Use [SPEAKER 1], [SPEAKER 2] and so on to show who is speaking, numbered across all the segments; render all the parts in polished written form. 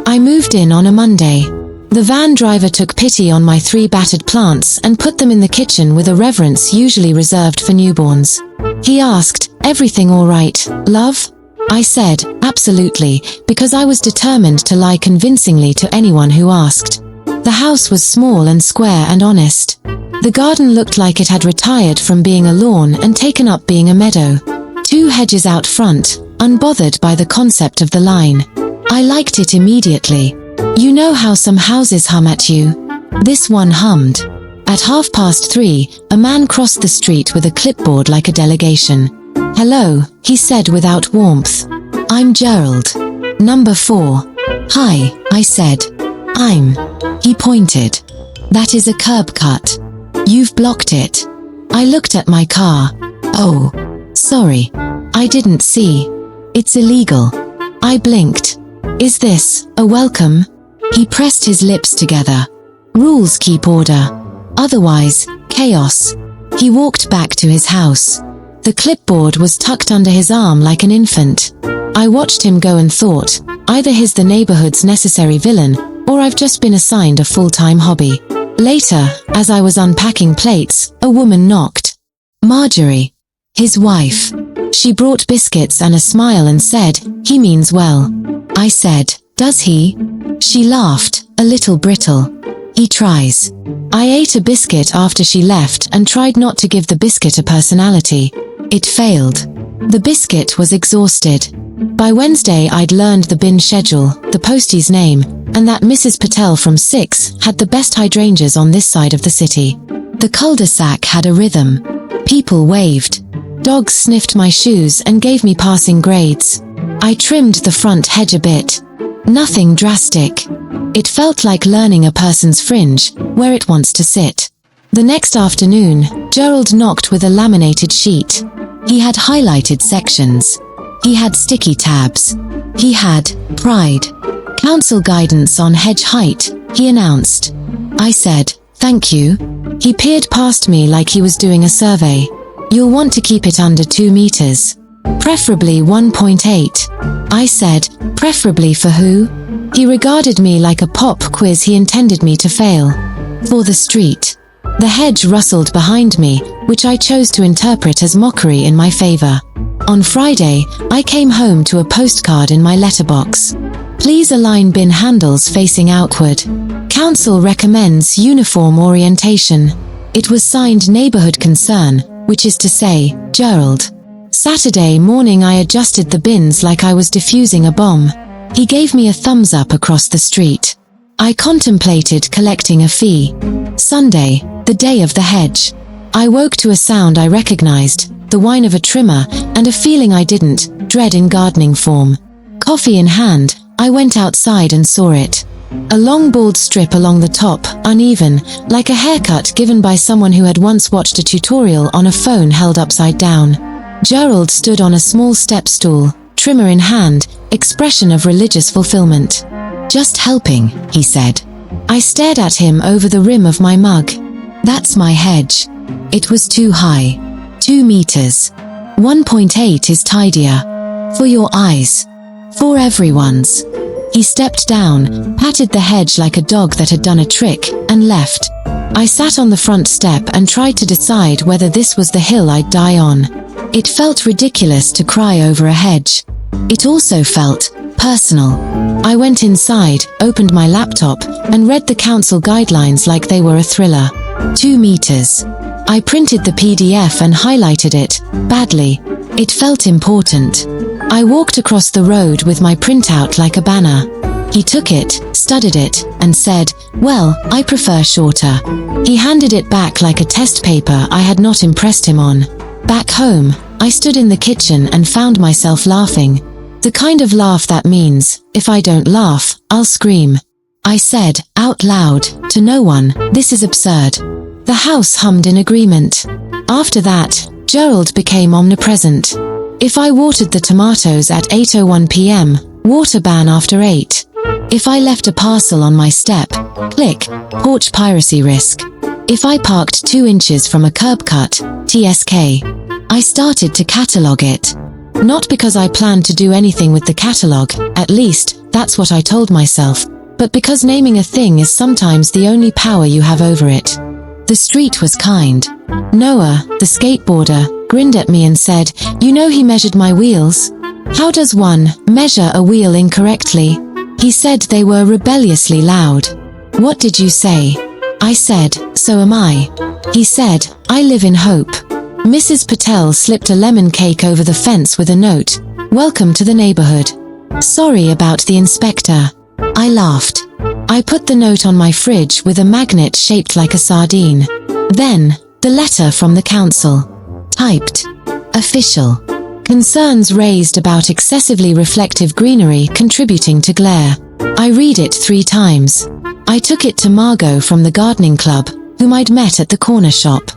[SPEAKER 1] I moved in on a Monday. The van driver took pity on my 3 battered plants and put them in the kitchen with a reverence usually reserved for newborns. He asked, "Everything all right, love?" I said, "Absolutely," because I was determined to lie convincingly to anyone who asked. The house was small and square and honest. The garden looked like it had retired from being a lawn and taken up being a meadow. 2 hedges out front, unbothered by the concept of the line. I liked it immediately. You know how some houses hum at you? This one hummed. At 3:30, a man crossed the street with a clipboard like a delegation. "Hello," he said without warmth. "I'm Gerald. Number 4. "Hi," I said. He pointed. "That is a curb cut. You've blocked it." I looked at my car. "Oh, sorry. I didn't see. It's illegal." I blinked. "Is this a welcome?" He pressed his lips together. "Rules keep order. Otherwise, chaos." He walked back to his house. The clipboard was tucked under his arm like an infant. I watched him go and thought, either he's the neighborhood's necessary villain, or I've just been assigned a full-time hobby. Later, as I was unpacking plates, a woman knocked. Marjorie, his wife. She brought biscuits and a smile and said, "He means well." I said, "Does he?" She laughed, a little brittle. "He tries." I ate a biscuit after she left and tried not to give the biscuit a personality. It failed. The biscuit was exhausted. By Wednesday I'd learned the bin schedule, the postie's name, and that Mrs. Patel from 6 had the best hydrangeas on this side of the city. The cul-de-sac had a rhythm. People waved. Dogs sniffed my shoes and gave me passing grades. I trimmed the front hedge a bit. Nothing drastic. It felt like learning a person's fringe, where it wants to sit. The next afternoon, Gerald knocked with a laminated sheet. He had highlighted sections. He had sticky tabs. He had pride. "Council guidance on hedge height," he announced. I said, "Thank you." He peered past me like he was doing a survey. "You'll want to keep it under 2 meters. Preferably 1.8. I said, "Preferably for who?" He regarded me like a pop quiz he intended me to fail. "For the street." The hedge rustled behind me, which I chose to interpret as mockery in my favor. On Friday, I came home to a postcard in my letterbox. "Please align bin handles facing outward. Council recommends uniform orientation." It was signed Neighborhood Concern, which is to say, Gerald. Saturday morning I adjusted the bins like I was defusing a bomb. He gave me a thumbs up across the street. I contemplated collecting a fee. Sunday, the day of the hedge. I woke to a sound I recognized, the whine of a trimmer, and a feeling I didn't dread in gardening form. Coffee in hand, I went outside and saw it. A long bald strip along the top, uneven, like a haircut given by someone who had once watched a tutorial on a phone held upside down. Gerald stood on a small step stool, trimmer in hand, expression of religious fulfillment. "Just helping," he said. I stared at him over the rim of my mug. "That's my hedge." It was too high. 2 meters. 1.8 is tidier. For your eyes. For everyone's. He stepped down, patted the hedge like a dog that had done a trick, and left. I sat on the front step and tried to decide whether this was the hill I'd die on. It felt ridiculous to cry over a hedge. It also felt personal. I went inside, opened my laptop, and read the council guidelines like they were a thriller. 2 meters. I printed the PDF and highlighted it, badly. It felt important. I walked across the road with my printout like a banner. He took it, studied it, and said, "Well, I prefer shorter." He handed it back like a test paper I had not impressed him on. Back home, I stood in the kitchen and found myself laughing. The kind of laugh that means, if I don't laugh, I'll scream. I said, out loud, to no one, "This is absurd." The house hummed in agreement. After that, Gerald became omnipresent. If I watered the tomatoes at 8:01 p.m., water ban after 8. If I left a parcel on my step, click, porch piracy risk. If I parked 2 inches from a curb cut, TSK. I started to catalog it. Not because I planned to do anything with the catalogue, at least, that's what I told myself, but because naming a thing is sometimes the only power you have over it. The street was kind. Noah, the skateboarder, grinned at me and said, "You know he measured my wheels? How does one measure a wheel incorrectly?" He said they were rebelliously loud. "What did you say?" I said, "So am I." He said, "I live in hope." Mrs. Patel slipped a lemon cake over the fence with a note, "Welcome to the neighborhood. Sorry about the inspector." I laughed. I put the note on my fridge with a magnet shaped like a sardine. Then, the letter from the council. Typed. Official. Concerns raised about excessively reflective greenery contributing to glare. I read it 3 times. I took it to Margot from the gardening club, whom I'd met at the corner shop.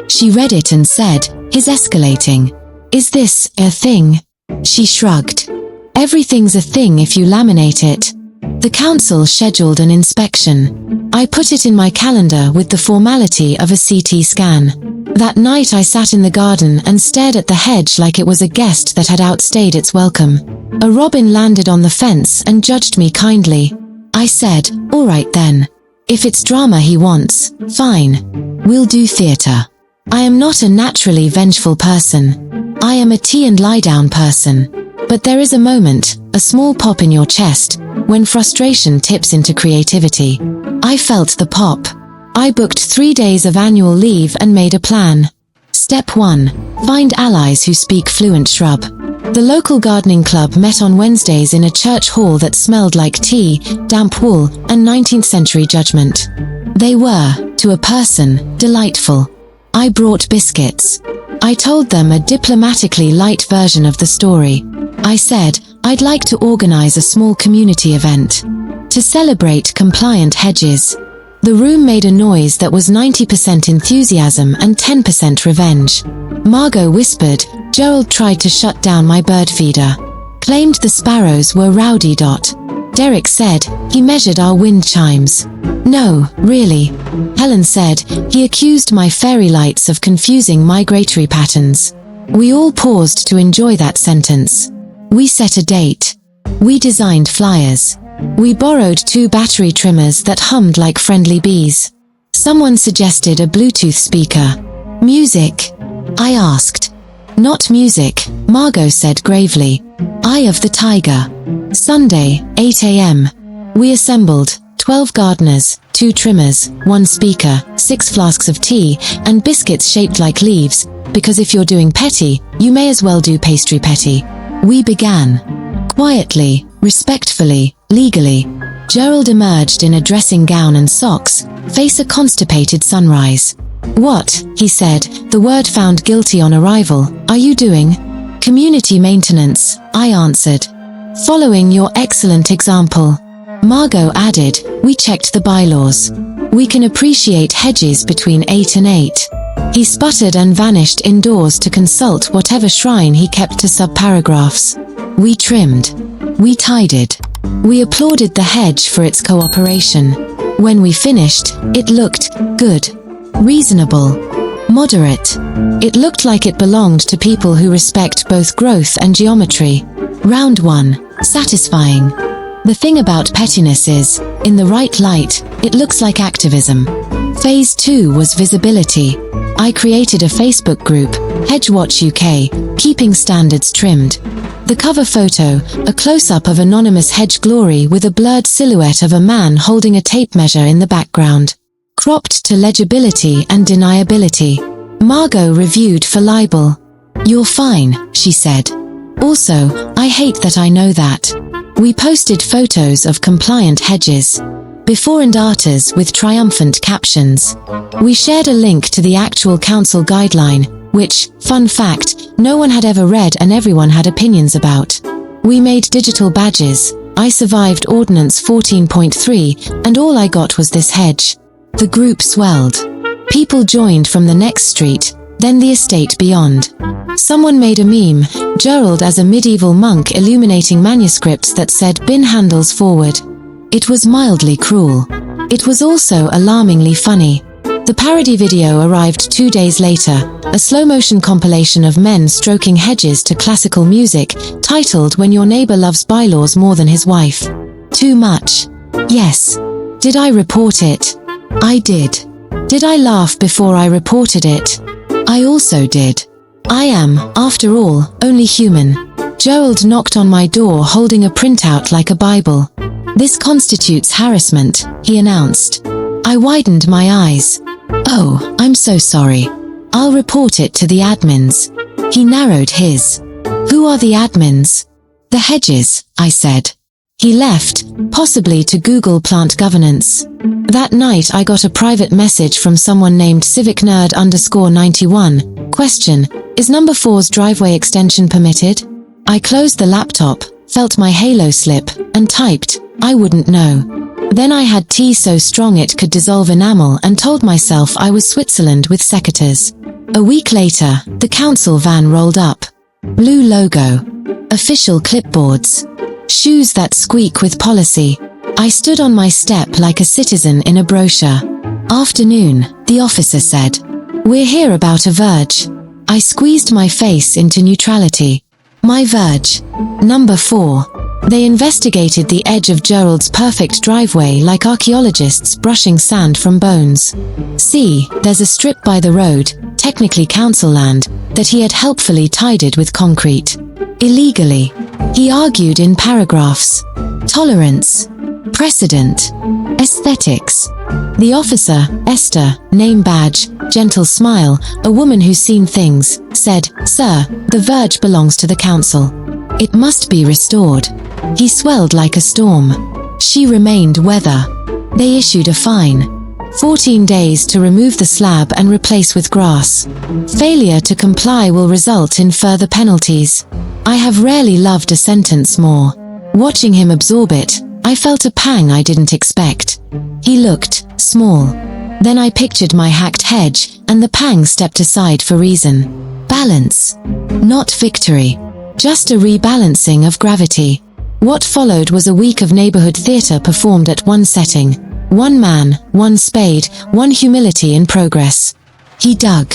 [SPEAKER 1] She read it and said, "Is escalating. Is this a thing?" She shrugged. "Everything's a thing if you laminate it." The council scheduled an inspection. I put it in my calendar with the formality of a CT scan. That night I sat in the garden and stared at the hedge like it was a guest that had outstayed its welcome. A robin landed on the fence and judged me kindly. I said, "All right then. If it's drama he wants, fine. We'll do theatre." I am not a naturally vengeful person. I am a tea and lie down person. But there is a moment, a small pop in your chest, when frustration tips into creativity. I felt the pop. I booked 3 days of annual leave and made a plan. Step 1. Find allies who speak fluent shrub. The local gardening club met on Wednesdays in a church hall that smelled like tea, damp wool, and 19th century judgment. They were, to a person, delightful. I brought biscuits. I told them a diplomatically light version of the story. I said, I'd like to organize a small community event to celebrate compliant hedges. The room made a noise that was 90% enthusiasm and 10% revenge. Margot whispered, Gerald tried to shut down my bird feeder. Claimed the sparrows were rowdy. Derek said, he measured our wind chimes. No, really. Helen said, he accused my fairy lights of confusing migratory patterns. We all paused to enjoy that sentence. We set a date. We designed flyers. We borrowed 2 battery trimmers that hummed like friendly bees. Someone suggested a Bluetooth speaker. Music? I asked. Not music, Margot said gravely. Eye of the tiger. Sunday, 8 a.m. We assembled 12 gardeners, 2 trimmers, 1 speaker, 6 flasks of tea, and biscuits shaped like leaves, because if you're doing petty, you may as well do pastry petty. We began. Quietly, respectfully, legally. Gerald emerged in a dressing gown and socks, face a constipated sunrise. What, he said, the word found guilty on arrival, are you doing? Community maintenance, I answered. Following your excellent example. Margot added, we checked the bylaws. We can appreciate hedges between 8 and 8. He sputtered and vanished indoors to consult whatever shrine he kept to sub-paragraphs. We trimmed. We tidied. We applauded the hedge for its cooperation. When we finished, it looked good. Reasonable. Moderate. It looked like it belonged to people who respect both growth and geometry. Round 1. Satisfying. The thing about pettiness is, in the right light, it looks like activism. Phase 2 was visibility. I created a Facebook group, Hedge Watch UK, keeping standards trimmed. The cover photo, a close-up of anonymous hedge glory with a blurred silhouette of a man holding a tape measure in the background. Cropped to legibility and deniability. Margot reviewed for libel. You're fine, she said. Also, I hate that I know that. We posted photos of compliant hedges. Before and afters with triumphant captions. We shared a link to the actual council guideline, which, fun fact, no one had ever read and everyone had opinions about. We made digital badges. I survived Ordinance 14.3, and all I got was this hedge. The group swelled. People joined from the next street, then the estate beyond. Someone made a meme, Gerald as a medieval monk illuminating manuscripts that said bin handles forward. It was mildly cruel. It was also alarmingly funny. The parody video arrived 2 days later, a slow-motion compilation of men stroking hedges to classical music, titled When Your Neighbor Loves Bylaws More Than His Wife. Too much. Yes. Did I report it? I did. Did I laugh before I reported it? I also did. I am, after all, only human. Gerald knocked on my door holding a printout like a Bible. This constitutes harassment, he announced. I widened my eyes. Oh, I'm so sorry. I'll report it to the admins. He narrowed his. Who are the admins? The Hedges, I said. He left, possibly to Google plant governance. That night I got a private message from someone named civicnerd_91. Question, is number 4's driveway extension permitted? I closed the laptop, felt my halo slip, and typed, I wouldn't know. Then I had tea so strong it could dissolve enamel and told myself I was Switzerland with secateurs. A week later, the council van rolled up. Blue logo. Official clipboards. Shoes that squeak with policy. I stood on my step like a citizen in a brochure. Afternoon, the officer said. We're here about a verge. I squeezed my face into neutrality. My verge. Number 4. They investigated the edge of Gerald's perfect driveway like archaeologists brushing sand from bones. See, there's a strip by the road, technically council land, that he had helpfully tidied with concrete. Illegally. He argued in paragraphs. Tolerance. Precedent. Aesthetics. The officer, Esther, name badge, gentle smile, a woman who's seen things, said, Sir, the verge belongs to the council. It must be restored. He swelled like a storm. She remained weather. They issued a fine. 14 days to remove the slab and replace with grass. Failure to comply will result in further penalties. I have rarely loved a sentence more. Watching him absorb it, I felt a pang I didn't expect. He looked small. Then I pictured my hacked hedge, and the pang stepped aside for reason. Balance. Not victory. Just a rebalancing of gravity. What followed was a week of neighborhood theater performed at one setting. One man, one spade, one humility in progress. He dug.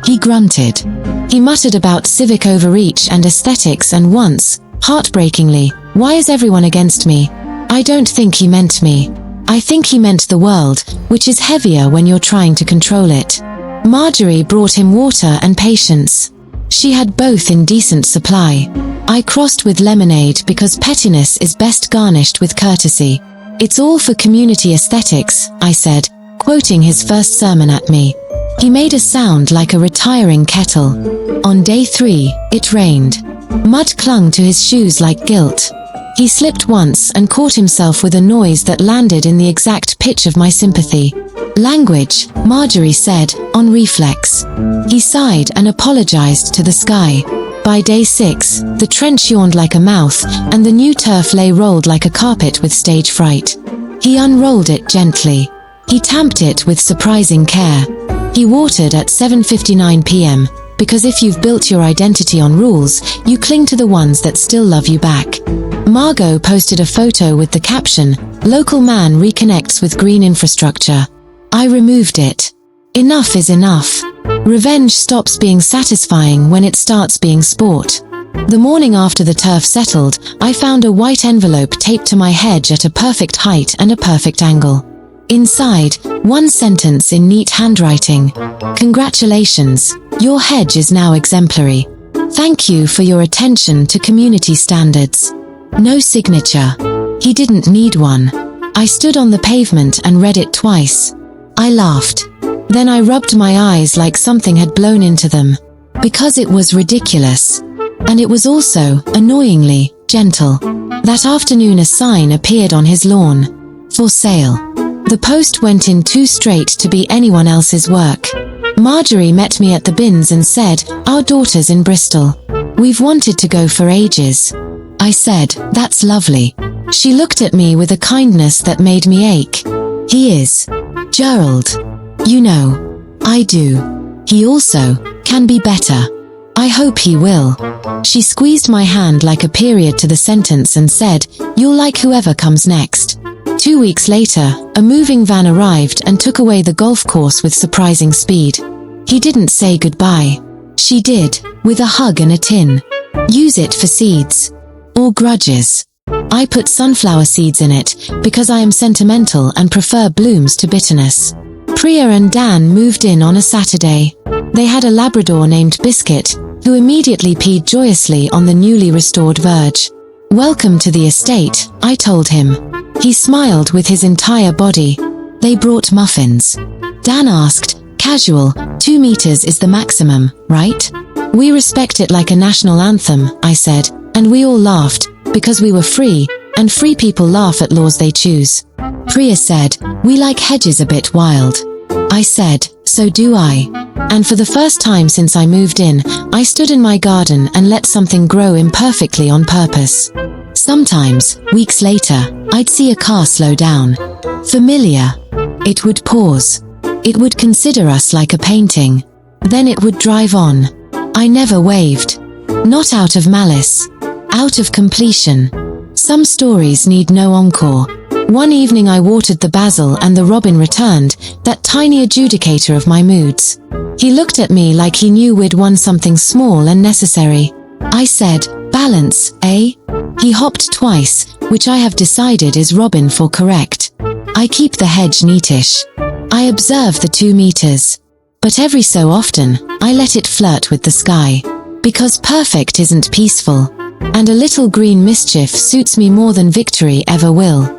[SPEAKER 1] He grunted. He muttered about civic overreach and aesthetics and once, heartbreakingly, why is everyone against me? I don't think he meant me. I think he meant the world, which is heavier when you're trying to control it. Marjorie brought him water and patience. She had both in decent supply. I crossed with lemonade because pettiness is best garnished with courtesy. It's all for community aesthetics, I said, quoting his first sermon at me. He made a sound like a retiring kettle. On day 3, it rained. Mud clung to his shoes like guilt. He slipped once and caught himself with a noise that landed in the exact pitch of my sympathy. Language, Marjorie said, on reflex. He sighed and apologized to the sky. By day 6, the trench yawned like a mouth, and the new turf lay rolled like a carpet with stage fright. He unrolled it gently. He tamped it with surprising care. He watered at 7:59 p.m., because if you've built your identity on rules, you cling to the ones that still love you back. Margot posted a photo with the caption, Local man reconnects with green infrastructure. I removed it. Enough is enough. Revenge stops being satisfying when it starts being sport. The morning after the turf settled, I found a white envelope taped to my hedge at a perfect height and a perfect angle. Inside, one sentence in neat handwriting. Congratulations, your hedge is now exemplary. Thank you for your attention to community standards. No signature. He didn't need one. I stood on the pavement and read it twice. I laughed. Then I rubbed my eyes like something had blown into them. Because it was ridiculous. And it was also, annoyingly, gentle. That afternoon a sign appeared on his lawn. For sale. The post went in too straight to be anyone else's work. Marjorie met me at the bins and said, our daughter's in Bristol. We've wanted to go for ages. I said, that's lovely. She looked at me with a kindness that made me ache. He is. Gerald. You know. I do. He also can be better. I hope he will. She squeezed my hand like a period to the sentence and said, you'll like whoever comes next. 2 weeks later, a moving van arrived and took away the golf course with surprising speed. He didn't say goodbye. She did, with a hug and a tin. Use it for seeds. Or grudges. I put sunflower seeds in it because I am sentimental and prefer blooms to bitterness. Priya and Dan moved in on a Saturday. They had a Labrador named Biscuit, who immediately peed joyously on the newly restored verge. "Welcome to the estate," I told him. He smiled with his entire body. They brought muffins. Dan asked, "Casual, 2 meters is the maximum, right?" "We respect it like a national anthem," I said, and we all laughed, because we were free, and free people laugh at laws they choose. Priya said, "We like Hedges a bit wild." I said, "So do I." And for the first time since I moved in, I stood in my garden and let something grow imperfectly on purpose. Sometimes, weeks later, I'd see a car slow down. Familiar. It would pause. It would consider us like a painting. Then it would drive on. I never waved. Not out of malice. Out of completion. Some stories need no encore. One evening I watered the basil and the robin returned, that tiny adjudicator of my moods. He looked at me like he knew we'd won something small and necessary. I said, "Balance, eh?" He hopped twice, which I have decided is robin for correct. I keep the hedge neatish. I observe the 2 meters. But every so often, I let it flirt with the sky. Because perfect isn't peaceful. And a little green mischief suits me more than victory ever will.